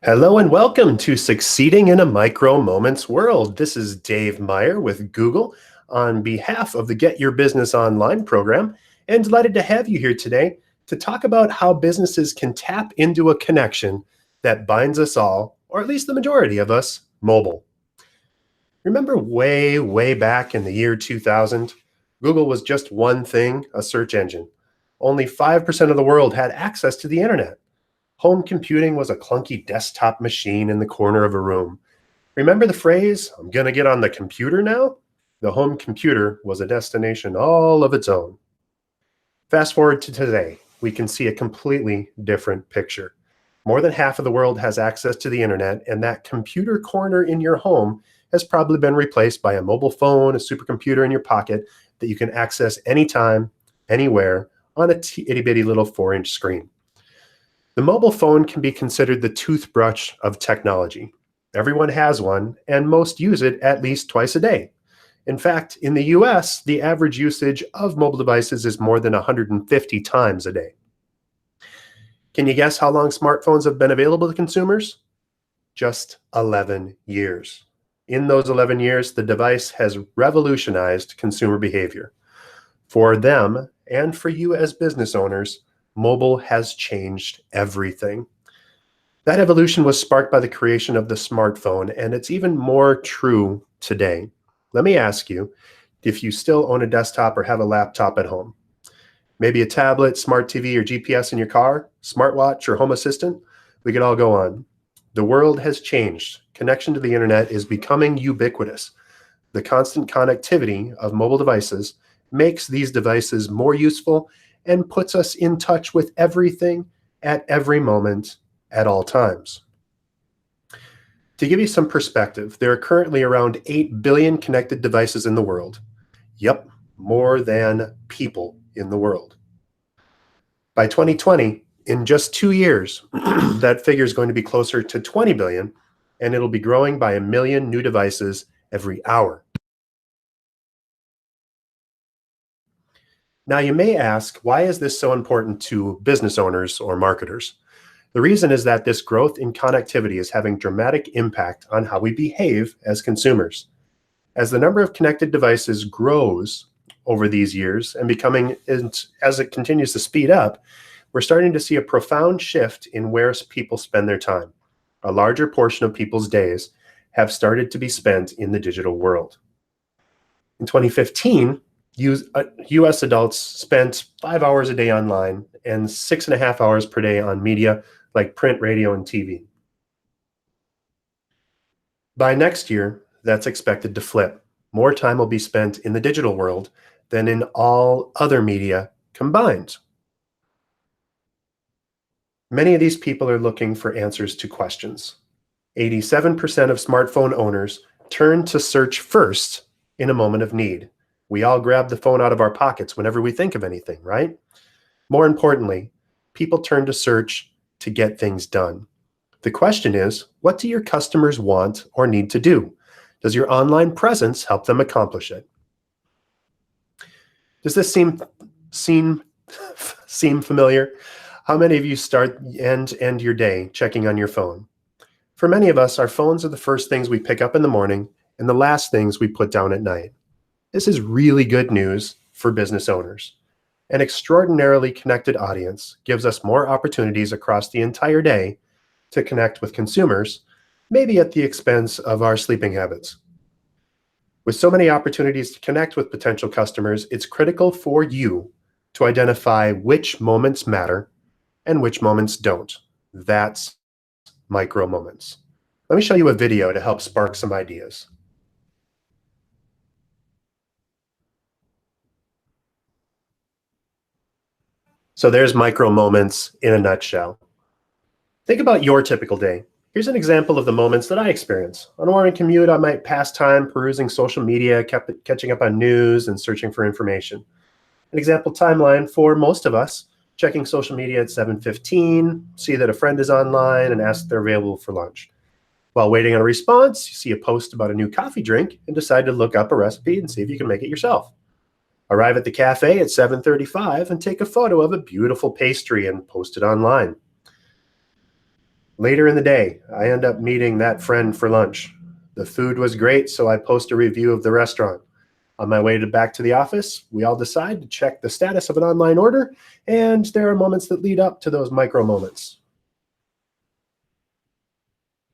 Hello and welcome to Succeeding in a Micro Moments World. This is Dave Meyer with Google on behalf of the Get Your Business Online program, and delighted to have you here today to talk about how businesses can tap into a connection that binds us all, or at least the majority of us, mobile. Remember way back in the year 2000, Google was just one thing, a search engine. Only 5% of the world had access to the internet. Home computing was a clunky desktop machine in the corner of a room. Remember the phrase, "I'm going to get on the computer now"? The home computer was a destination all of its own. Fast forward to today, we can see a completely different picture. More than half of the world has access to the internet, and that computer corner in your home has probably been replaced by a mobile phone, a supercomputer in your pocket that you can access anytime, anywhere, on a itty-bitty little 4-inch screen. The mobile phone can be considered the toothbrush of technology. Everyone has one, and most use it at least twice a day. In fact, in the US, the average usage of mobile devices is more than 150 times a day. Can you guess how long smartphones have been available to consumers? Just 11 years. In those 11 years, the device has revolutionized consumer behavior. For them, and for you as business owners, mobile has changed everything. That evolution was sparked by the creation of the smartphone, and it's even more true today. Let me ask you if you still own a desktop or have a laptop at home. Maybe a tablet, smart TV, or GPS in your car, smartwatch, or home assistant. We could all go on. The world has changed. Connection to the internet is becoming ubiquitous. The constant connectivity of mobile devices makes these devices more useful and puts us in touch with everything at every moment at all times. To give you some perspective, there are currently around 8 billion connected devices in the world. Yep, more than people in the world. By 2020, in just 2 years, that figure is going to be closer to 20 billion, and it'll be growing by 1 million new devices every hour. Now, you may ask, why is this so important to business owners or marketers? The reason is that this growth in connectivity is having dramatic impact on how we behave as consumers. As the number of connected devices grows over these years and as it continues to speed up, we're starting to see a profound shift in where people spend their time. A larger portion of people's days have started to be spent in the digital world. In 2015, US adults spent 5 hours a day online and 6.5 hours per day on media like print, radio, and TV. By next year, that's expected to flip. More time will be spent in the digital world than in all other media combined. Many of these people are looking for answers to questions. 87% of smartphone owners turn to search first in a moment of need. We all grab the phone out of our pockets whenever we think of anything, right? More importantly, people turn to search to get things done. The question is, what do your customers want or need to do? Does your online presence help them accomplish it? Does this seem familiar? How many of you start and end your day checking on your phone? For many of us, our phones are the first things we pick up in the morning and the last things we put down at night. This is really good news for business owners. An extraordinarily connected audience gives us more opportunities across the entire day to connect with consumers, maybe at the expense of our sleeping habits. With so many opportunities to connect with potential customers, it's critical for you to identify which moments matter and which moments don't. That's micro moments. Let me show you a video to help spark some ideas. So there's micro moments in a nutshell. Think about your typical day. Here's an example of the moments that I experience. On a morning commute, I might pass time perusing social media, catching up on news, and searching for information. An example timeline for most of us: checking social media at 7:15, see that a friend is online, and ask if they're available for lunch. While waiting on a response, you see a post about a new coffee drink and decide to look up a recipe and see if you can make it yourself. Arrive at the cafe at 7:35 and take a photo of a beautiful pastry and post it online. Later in the day, I end up meeting that friend for lunch. The food was great, so I post a review of the restaurant. On my way back to the office, we all decide to check the status of an online order, and there are moments that lead up to those micro moments.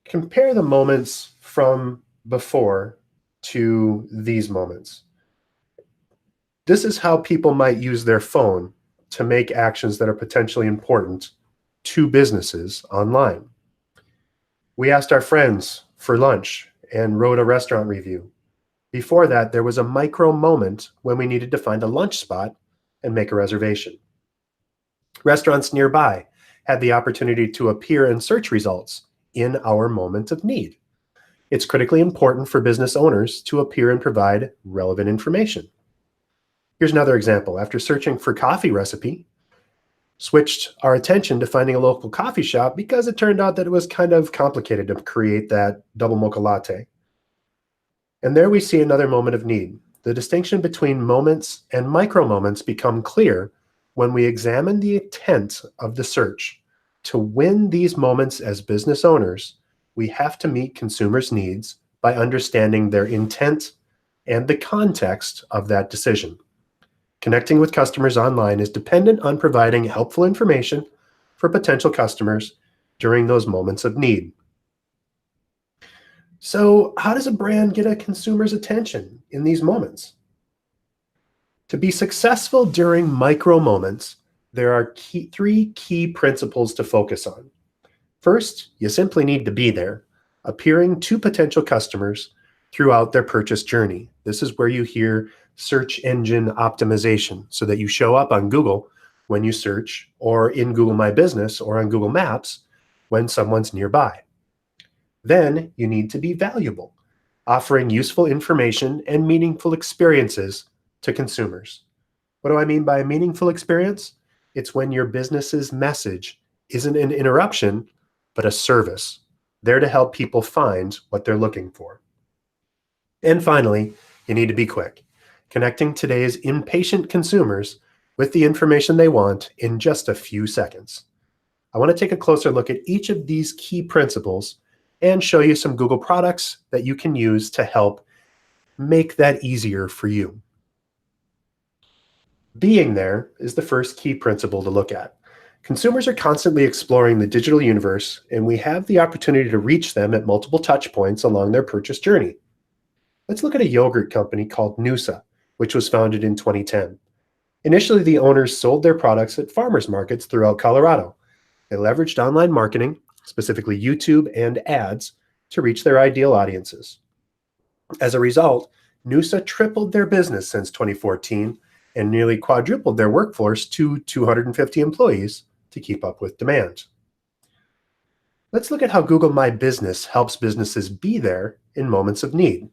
Compare the moments from before to these moments. This is how people might use their phone to make actions that are potentially important to businesses online. We asked our friends for lunch and wrote a restaurant review. Before that, there was a micro moment when we needed to find a lunch spot and make a reservation. Restaurants nearby had the opportunity to appear in search results in our moment of need. It's critically important for business owners to appear and provide relevant information. Here's another example. After searching for coffee recipe, switched our attention to finding a local coffee shop because it turned out that it was kind of complicated to create that double mocha latte. And there we see another moment of need. The distinction between moments and micro moments become clear when we examine the intent of the search. To win these moments as business owners, we have to meet consumers' needs by understanding their intent and the context of that decision. Connecting with customers online is dependent on providing helpful information for potential customers during those moments of need. So, how does a brand get a consumer's attention in these moments? To be successful during micro moments, there are three key principles to focus on. First, you simply need to be there, appearing to potential customers throughout their purchase journey. This is where you hear search engine optimization, so that you show up on Google when you search, or in Google My Business or on Google Maps when someone's nearby. Then you need to be valuable, offering useful information and meaningful experiences to consumers. What do I mean by a meaningful experience? It's when your business's message isn't an interruption, but a service, there to help people find what they're looking for. And finally, you need to be quick, connecting today's impatient consumers with the information they want in just a few seconds. I want to take a closer look at each of these key principles and show you some Google products that you can use to help make that easier for you. Being there is the first key principle to look at. Consumers are constantly exploring the digital universe, and we have the opportunity to reach them at multiple touch points along their purchase journey. Let's look at a yogurt company called Noosa, which was founded in 2010. Initially, the owners sold their products at farmers markets throughout Colorado. They leveraged online marketing, specifically YouTube and ads, to reach their ideal audiences. As a result, Noosa tripled their business since 2014 and nearly quadrupled their workforce to 250 employees to keep up with demand. Let's look at how Google My Business helps businesses be there in moments of need.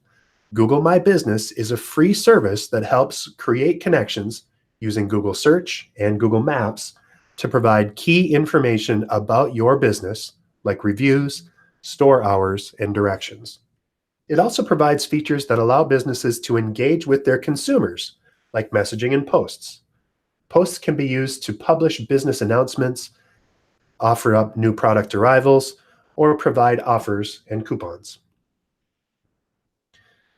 Google My Business is a free service that helps create connections using Google Search and Google Maps to provide key information about your business, like reviews, store hours, and directions. It also provides features that allow businesses to engage with their consumers, like messaging and posts. Posts can be used to publish business announcements, offer up new product arrivals, or provide offers and coupons.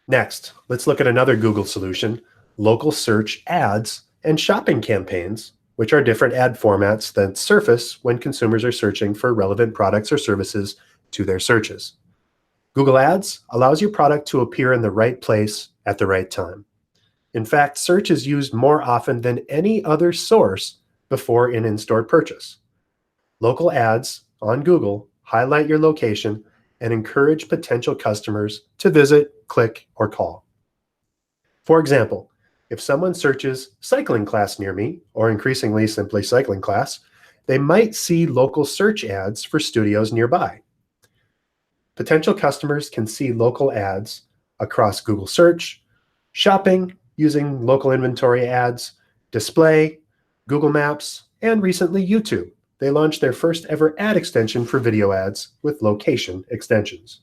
Next, let's look at another Google solution, local search ads and shopping campaigns, which are different ad formats that surface when consumers are searching for relevant products or services to their searches. Google Ads allows your product to appear in the right place at the right time. In fact, search is used more often than any other source before an in-store purchase. Local ads on Google highlight your location and encourage potential customers to visit, click, or call. For example, if someone searches cycling class near me, or increasingly simply cycling class, they might see local search ads for studios nearby. Potential customers can see local ads across Google Search, shopping using local inventory ads, display, Google Maps, and recently YouTube. They launched their first ever ad extension for video ads with location extensions.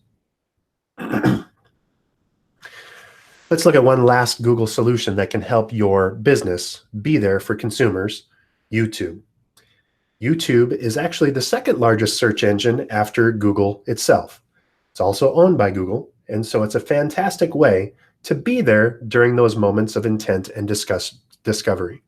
Let's look at one last Google solution that can help your business be there for consumers, YouTube. YouTube is actually the second largest search engine after Google itself. It's also owned by Google, and so it's a fantastic way to be there during those moments of intent and discovery.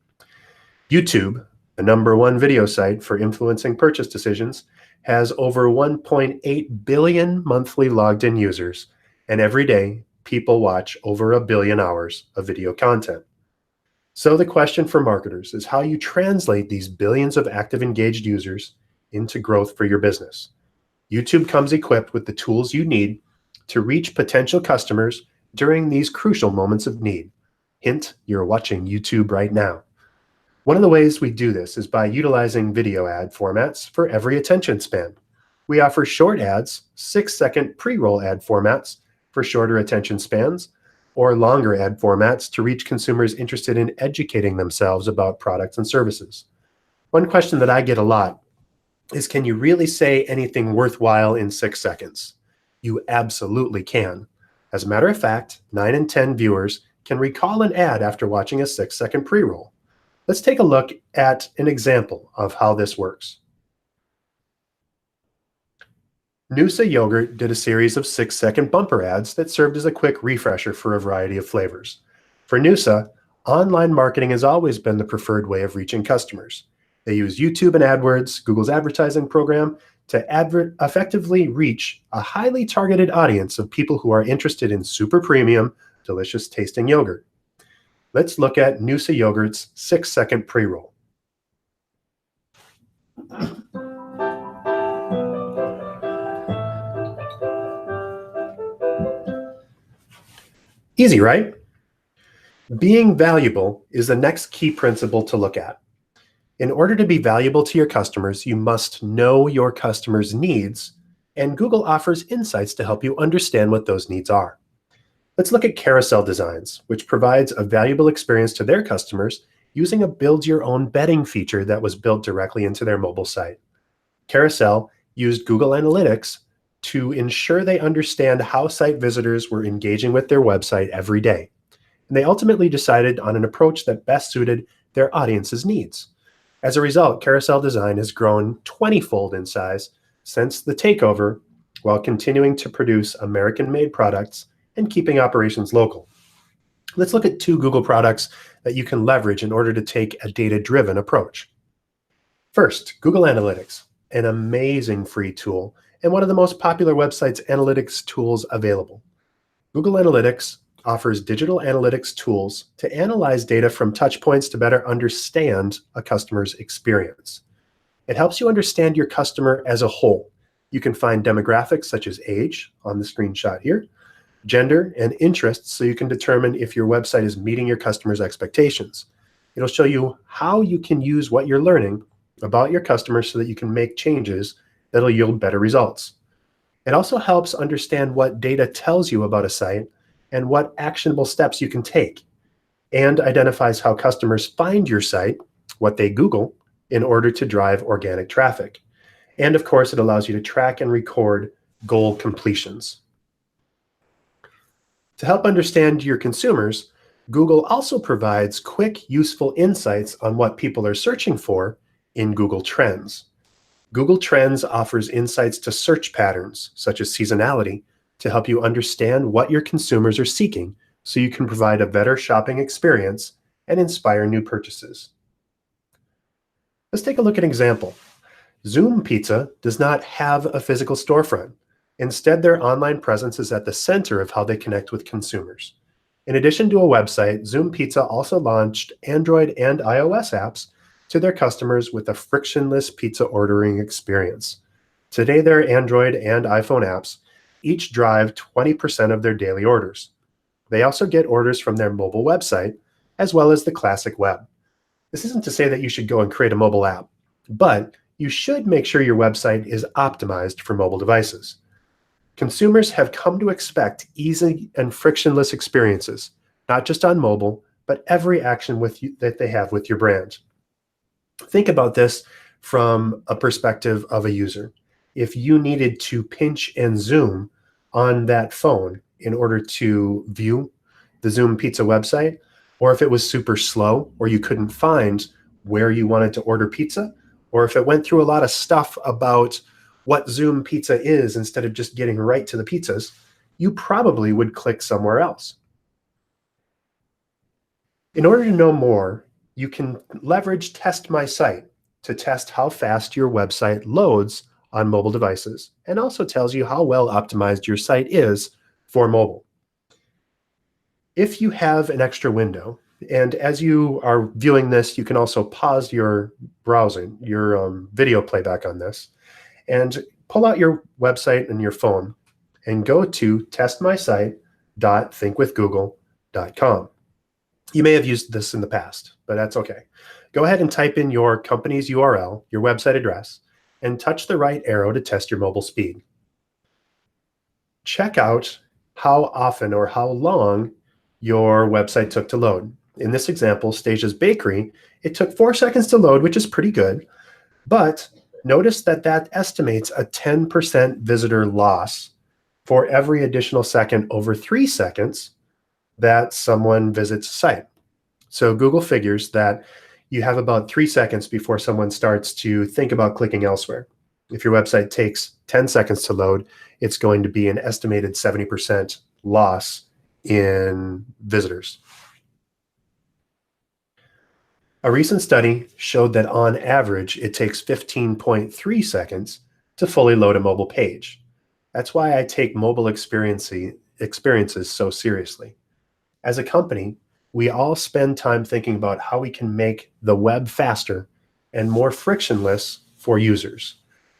YouTube, the number one video site for influencing purchase decisions, has over 1.8 billion monthly logged in users, and every day people watch over a billion hours of video content. So the question for marketers is how you translate these billions of active engaged users into growth for your business. YouTube comes equipped with the tools you need to reach potential customers during these crucial moments of need. Hint, you're watching YouTube right now. One of the ways we do this is by utilizing video ad formats for every attention span. We offer short ads, 6-second pre-roll ad formats for shorter attention spans, or longer ad formats to reach consumers interested in educating themselves about products and services. One question that I get a lot is, can you really say anything worthwhile in 6 seconds? You absolutely can. As a matter of fact, 9 in 10 viewers can recall an ad after watching a 6-second pre-roll. Let's take a look at an example of how this works. Noosa Yogurt did a series of 6-second bumper ads that served as a quick refresher for a variety of flavors. For Noosa, online marketing has always been the preferred way of reaching customers. They use YouTube and AdWords, Google's advertising program, to effectively reach a highly targeted audience of people who are interested in super premium, delicious tasting yogurt. Let's look at Noosa Yogurt's 6-second pre-roll. Easy, right? Being valuable is the next key principle to look at. In order to be valuable to your customers, you must know your customers' needs, and Google offers insights to help you understand what those needs are. Let's look at Carousel Designs, which provides a valuable experience to their customers using a build-your-own betting feature that was built directly into their mobile site. Carousel used Google Analytics to ensure they understand how site visitors were engaging with their website every day. And they ultimately decided on an approach that best suited their audience's needs. As a result, Carousel Design has grown 20-fold in size since the takeover, while continuing to produce American-made products and keeping operations local. Let's look at 2 Google products that you can leverage in order to take a data-driven approach. First, Google Analytics, an amazing free tool and one of the most popular websites analytics tools available. Google Analytics offers digital analytics tools to analyze data from touchpoints to better understand a customer's experience. It helps you understand your customer as a whole. You can find demographics such as age on the screenshot here, gender, and interests, so you can determine if your website is meeting your customers' expectations. It'll show you how you can use what you're learning about your customers so that you can make changes that'll yield better results. It also helps understand what data tells you about a site and what actionable steps you can take, and identifies how customers find your site, what they Google, in order to drive organic traffic. And of course, it allows you to track and record goal completions. To help understand your consumers, Google also provides quick, useful insights on what people are searching for in Google Trends. Google Trends offers insights to search patterns, such as seasonality, to help you understand what your consumers are seeking so you can provide a better shopping experience and inspire new purchases. Let's take a look at an example. Zoom Pizza does not have a physical storefront. Instead, their online presence is at the center of how they connect with consumers. In addition to a website, Zoom Pizza also launched Android and iOS apps to their customers with a frictionless pizza ordering experience. Today, their Android and iPhone apps each drive 20% of their daily orders. They also get orders from their mobile website, as well as the classic web. This isn't to say that you should go and create a mobile app, but you should make sure your website is optimized for mobile devices. Consumers have come to expect easy and frictionless experiences, not just on mobile, but every action that they have with your brand. Think about this from a perspective of a user. If you needed to pinch and zoom on that phone in order to view the Zoom Pizza website, or if it was super slow or you couldn't find where you wanted to order pizza, or if it went through a lot of stuff about what Zoom pizza is instead of just getting right to the pizzas, you probably would click somewhere else. In order to know more, you can leverage Test My Site to test how fast your website loads on mobile devices, and also tells you how well optimized your site is for mobile. If you have an extra window, and as you are viewing this, you can also pause your browsing, your video playback on this, and pull out your website and your phone and go to testmysite.thinkwithgoogle.com. You may have used this in the past, but that's okay. Go ahead and type in your company's URL, your website address, and touch the right arrow to test your mobile speed. Check out how often or how long your website took to load. In this example, Stasia's Bakery, it took 4 seconds to load, which is pretty good, but notice that that estimates a 10% visitor loss for every additional second over 3 seconds that someone visits a site. So Google figures that you have about 3 seconds before someone starts to think about clicking elsewhere. If your website takes 10 seconds to load, it's going to be an estimated 70% loss in visitors. A recent study showed that on average, it takes 15.3 seconds to fully load a mobile page. That's why I take mobile experiences so seriously. As a company, we all spend time thinking about how we can make the web faster and more frictionless for users.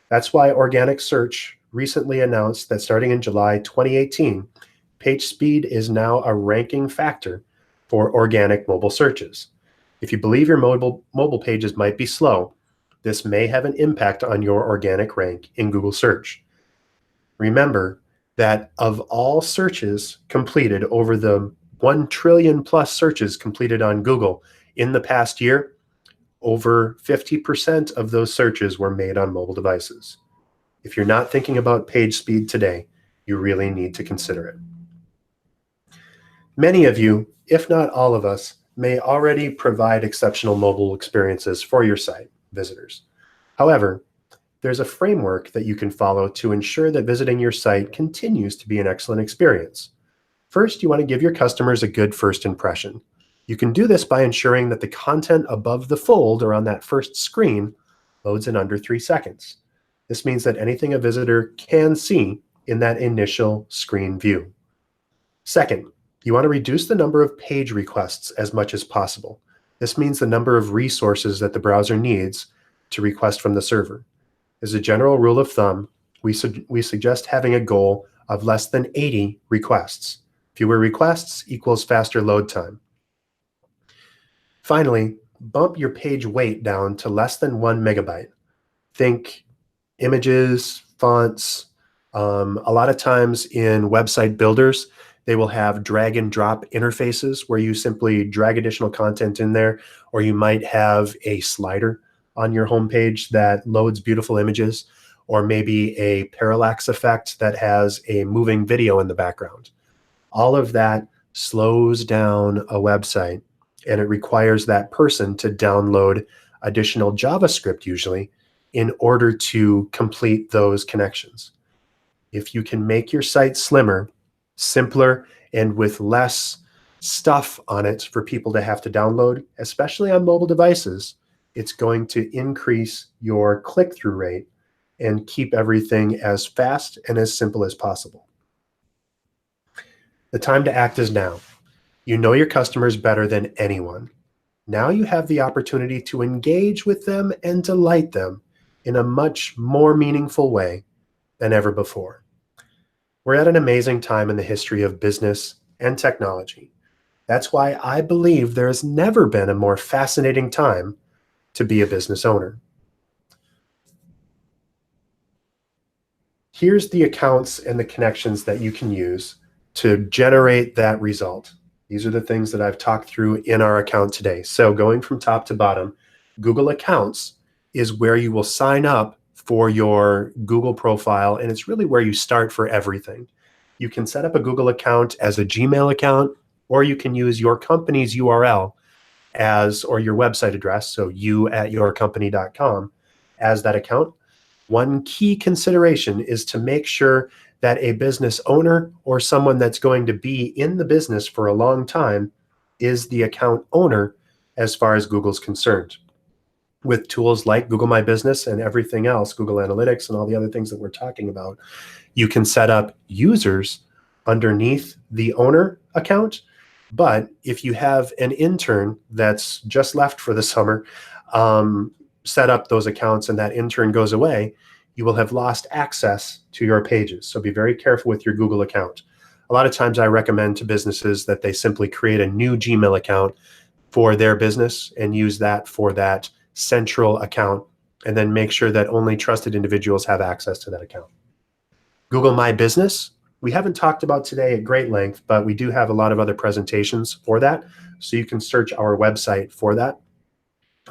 That's why organic search recently announced that starting in July 2018, page speed is now a ranking factor for organic mobile searches. If you believe your mobile pages might be slow, this may have an impact on your organic rank in Google search. Remember that of all searches completed over the 1 trillion plus searches completed on Google in the past year, over 50% of those searches were made on mobile devices. If you're not thinking about page speed today, you really need to consider it. Many of you, if not all of us, may already provide exceptional mobile experiences for your site visitors. However, there's a framework that you can follow to ensure that visiting your site continues to be an excellent experience. First, you want to give your customers a good first impression. You can do this by ensuring that the content above the fold or on that first screen loads in under 3 seconds. This means that anything a visitor can see in that initial screen view. Second, you want to reduce the number of page requests as much as possible. This means the number of resources that the browser needs to request from the server. As a general rule of thumb, we suggest having a goal of less than 80 requests. Fewer requests equals faster load time. Finally, bump your page weight down to less than 1 megabyte. Think images, fonts. A lot of times in website builders, they will have drag and drop interfaces where you simply drag additional content in there, or you might have a slider on your homepage that loads beautiful images, or maybe a parallax effect that has a moving video in the background. All of that slows down a website, and it requires that person to download additional JavaScript usually in order to complete those connections. If you can make your site slimmer, simpler, and with less stuff on it for people to have to download, especially on mobile devices, it's going to increase your click-through rate and keep everything as fast and as simple as possible. The time to act is now. You know your customers better than anyone. Now you have the opportunity to engage with them and delight them in a much more meaningful way than ever before. We're at an amazing time in the history of business and technology. That's why I believe there has never been a more fascinating time to be a business owner. Here's the accounts and the connections that you can use to generate that result. These are the things that I've talked through in our account today. So going from top to bottom, Google Accounts is where you will sign up for your Google profile, and it's really where you start for everything. You can set up a Google account as a Gmail account, or you can use your company's URL or your website address, so you@yourcompany.com, as that account, one key consideration is to make sure that a business owner or someone that's going to be in the business for a long time is the account owner as far as Google's concerned. With tools like Google My Business and everything else, Google Analytics and all the other things that we're talking about, you can set up users underneath the owner account. But if you have an intern that's just left for the summer, set up those accounts and that intern goes away, you will have lost access to your pages. So be very careful with your Google account. A lot of times I recommend to businesses that they simply create a new Gmail account for their business and use that for that central account, and then make sure that only trusted individuals have access to that account. Google My Business, we haven't talked about today at great length, but we do have a lot of other presentations for that. So you can search our website for that.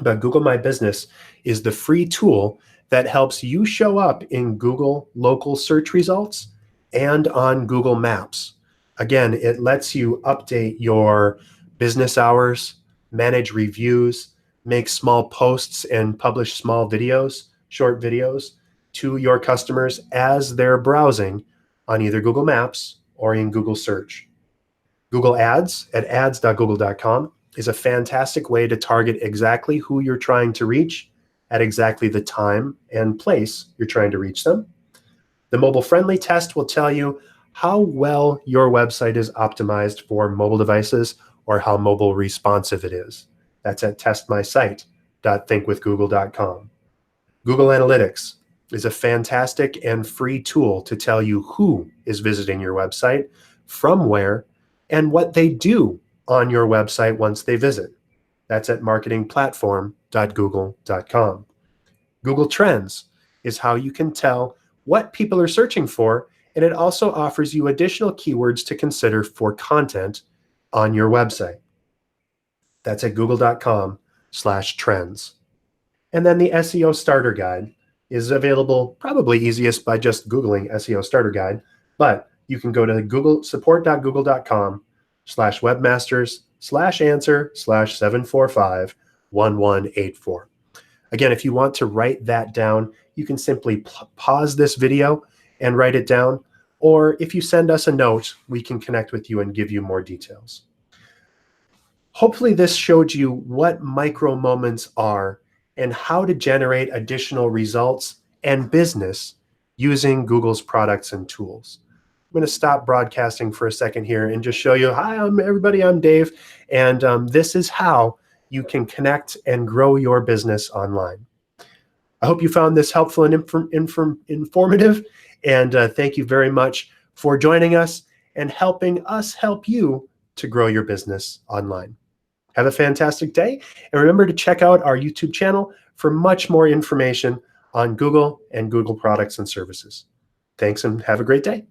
But Google My Business is the free tool that helps you show up in Google local search results and on Google Maps. Again, it lets you update your business hours, manage reviews, make small posts and publish small videos, short videos to your customers as they're browsing on either Google Maps or in Google Search. Google Ads at ads.google.com is a fantastic way to target exactly who you're trying to reach at exactly the time and place you're trying to reach them. The mobile-friendly test will tell you how well your website is optimized for mobile devices or how mobile responsive it is. That's at testmysite.thinkwithgoogle.com. Google Analytics is a fantastic and free tool to tell you who is visiting your website, from where, and what they do on your website once they visit. That's at marketingplatform.google.com. Google Trends is how you can tell what people are searching for, and it also offers you additional keywords to consider for content on your website. That's at google.com/trends. And then the SEO Starter Guide is available probably easiest by just Googling SEO Starter Guide, but you can go to support.google.com/webmasters/answer/745-1184. Again, if you want to write that down, you can simply pause this video and write it down. Or if you send us a note, we can connect with you and give you more details. Hopefully this showed you what micro moments are and how to generate additional results and business using Google's products and tools. I'm going to stop broadcasting for a second here and just show you, hi, everybody, I'm Dave, and this is how you can connect and grow your business online. I hope you found this helpful and informative, and thank you very much for joining us and helping us help you to grow your business online. Have a fantastic day, and remember to check out our YouTube channel for much more information on Google and Google products and services. Thanks, and have a great day.